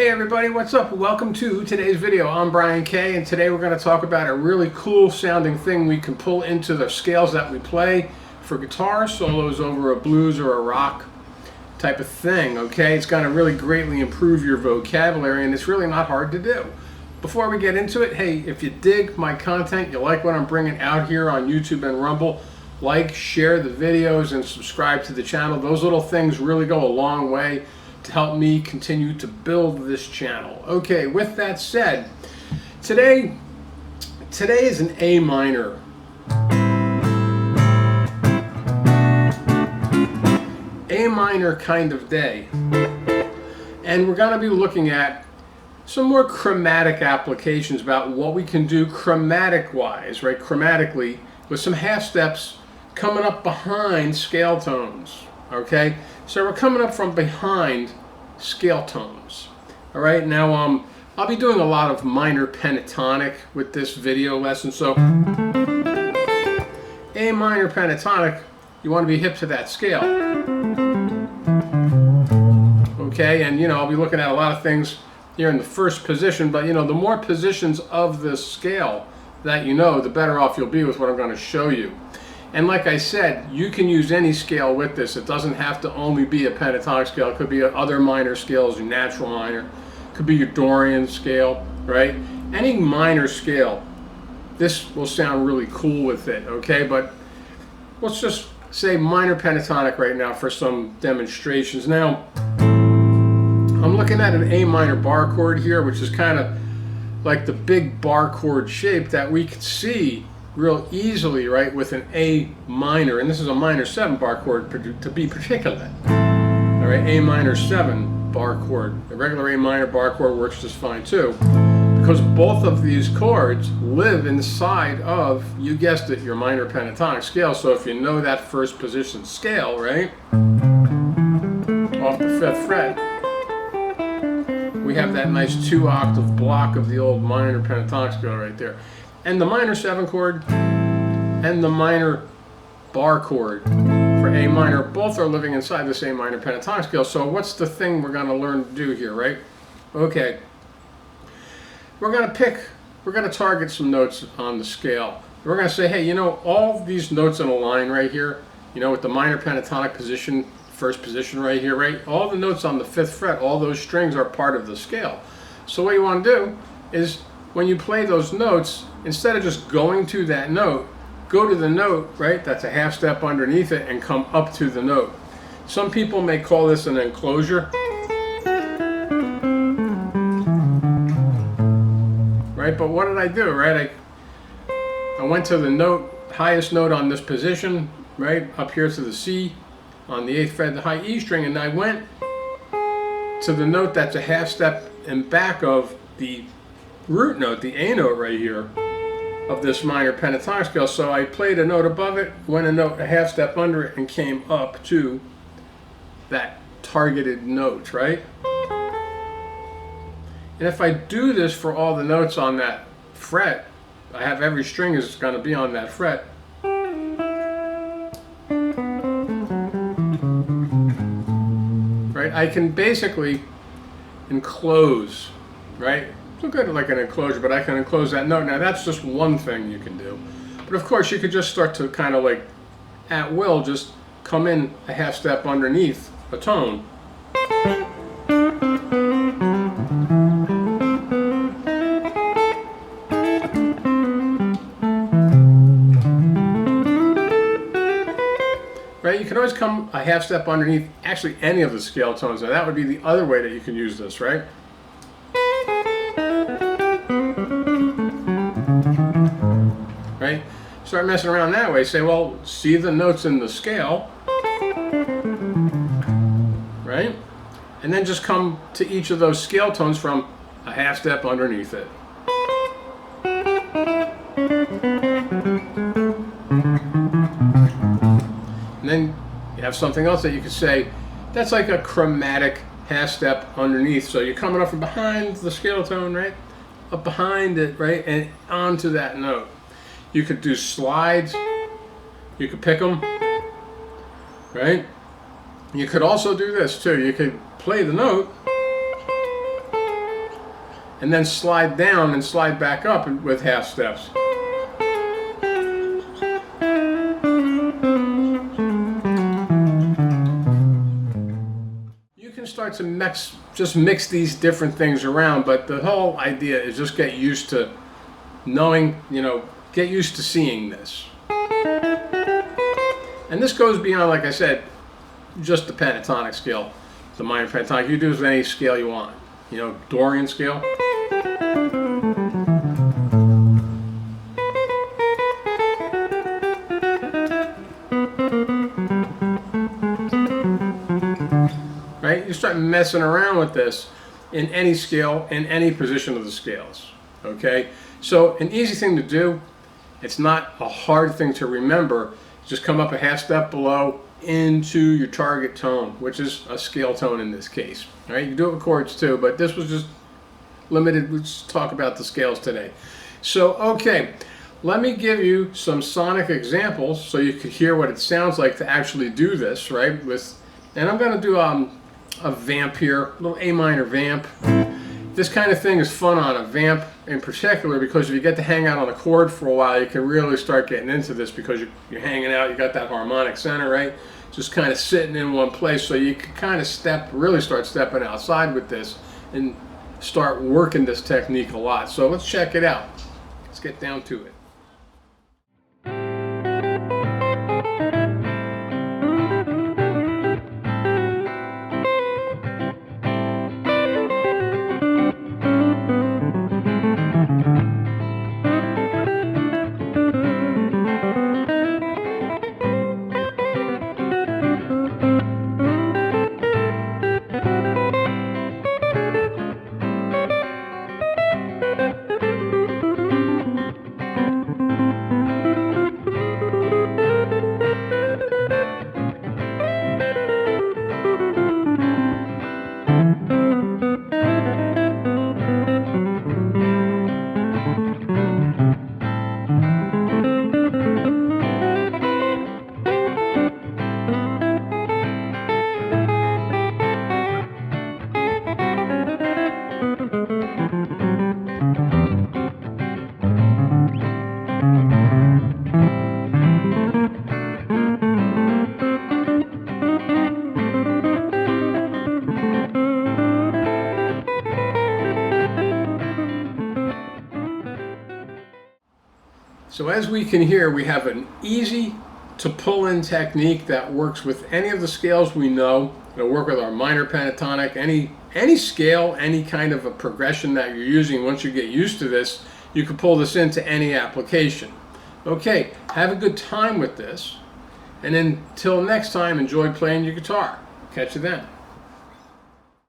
Hey everybody, what's up? Welcome to today's video. I'm Brian K, and today we're going to talk about a really cool sounding thing we can pull into the scales that we play for guitar solos over a blues or a rock type of thing, okay? It's going to really greatly improve your vocabulary, and it's really not hard to do. Before we get into it, hey, if you dig my content, you like what I'm bringing out here on YouTube and Rumble, like, share the videos, and subscribe to the channel. Those little things really go a long way to help me continue to build this channel. Okay, with that said, today is an A minor. A minor kind of day. And we're going to be looking at some more chromatic applications about what we can do chromatic-wise, right? Chromatically, with some half steps coming up behind scale tones, okay? So we're coming up from behind scale tones. All right, now I'll be doing a lot of minor pentatonic with this video lesson. So A minor pentatonic, you want to be hip to that scale. Okay, and you know, I'll be looking at a lot of things here in the first position, but you know, the more positions of this scale that you know, the better off you'll be with what I'm going to show you. And like I said, you can use any scale with this. It doesn't have to only be a pentatonic scale. It could be other minor scales, your natural minor. It could be your Dorian scale, right? Any minor scale, this will sound really cool with it, okay? But let's just say minor pentatonic right now for some demonstrations. Now, I'm looking at an A minor bar chord here, which is kind of like the big bar chord shape that we can see real easily, right, with an A minor, and this is a minor 7 bar chord to be particular. All right, A minor 7 bar chord. A regular A minor bar chord works just fine too, because both of these chords live inside of, you guessed it, your minor pentatonic scale. So if you know that first position scale, right, off the 5th fret, we have that nice 2-octave block of the old minor pentatonic scale right there. And the minor 7 chord and the minor bar chord for A minor, both are living inside the same minor pentatonic scale. So what's the thing we're going to learn to do here, right? Okay, we're going to target some notes on the scale. We're going to say, hey, you know, all these notes in a line right here, you know, with the minor pentatonic position, first position right here, right? All the notes on the 5th fret, all those strings are part of the scale. So what you want to do is, when you play those notes, instead of just going to that note, go to the note, right, that's a half step underneath it, and come up to the note. Some people may call this an enclosure, right? But what did I do, right? I went to the note, highest note on this position, right, up here to the C on the 8th fret, the high E string, and I went to the note that's a half step in back of the root note, the A note right here of this minor pentatonic scale. So I played a note above it, went a half step under it, and came up to that targeted note, right? And if I do this for all the notes on that fret, I have every string is going to be on that fret. Right? I can basically enclose, right? Look at it like an enclosure, but I can enclose that note. Now that's just one thing you can do. But of course you could just start to kind of like, at will, just come in a half step underneath a tone. Right, you can always come a half step underneath actually any of the scale tones. Now that would be the other way that you can use this, right? Right? Start messing around that way. Say, well, see the notes in the scale, right? And then just come to each of those scale tones from a half step underneath it. And then you have something else that you could say, that's like a chromatic half step underneath. So you're coming up from behind the scale tone, right? Up behind it, right? And onto that note. You could do slides, you could pick them, right? You could also do this too. You could play the note and then slide down and slide back up with half steps. You can start to mix these different things around, but the whole idea is just get used to knowing, get used to seeing this. And this goes beyond, like I said, just the pentatonic scale, the minor pentatonic. You do this with any scale you want. Dorian scale. Right? You start messing around with this in any scale, in any position of the scales. Okay? So an easy thing to do, it's not a hard thing to remember, just come up a half step below into your target tone, which is a scale tone in this case. All right? You can do it with chords too, but this was just limited. We'll just talk about the scales today. So, okay, let me give you some sonic examples so you can hear what it sounds like to actually do this, right? And I'm going to do a vamp here, a little A minor vamp. This kind of thing is fun on a vamp in particular because if you get to hang out on a chord for a while, you can really start getting into this because you're hanging out, you got that harmonic center, right? Just kind of sitting in one place, so you can kind of really start stepping outside with this and start working this technique a lot. So let's check it out. Let's get down to it. So as we can hear, we have an easy to pull in technique that works with any of the scales we know. It'll work with our minor pentatonic, any scale, any kind of a progression that you're using. Once you get used to this, you can pull this into any application. Okay, have a good time with this, and until next time, enjoy playing your guitar. Catch you then.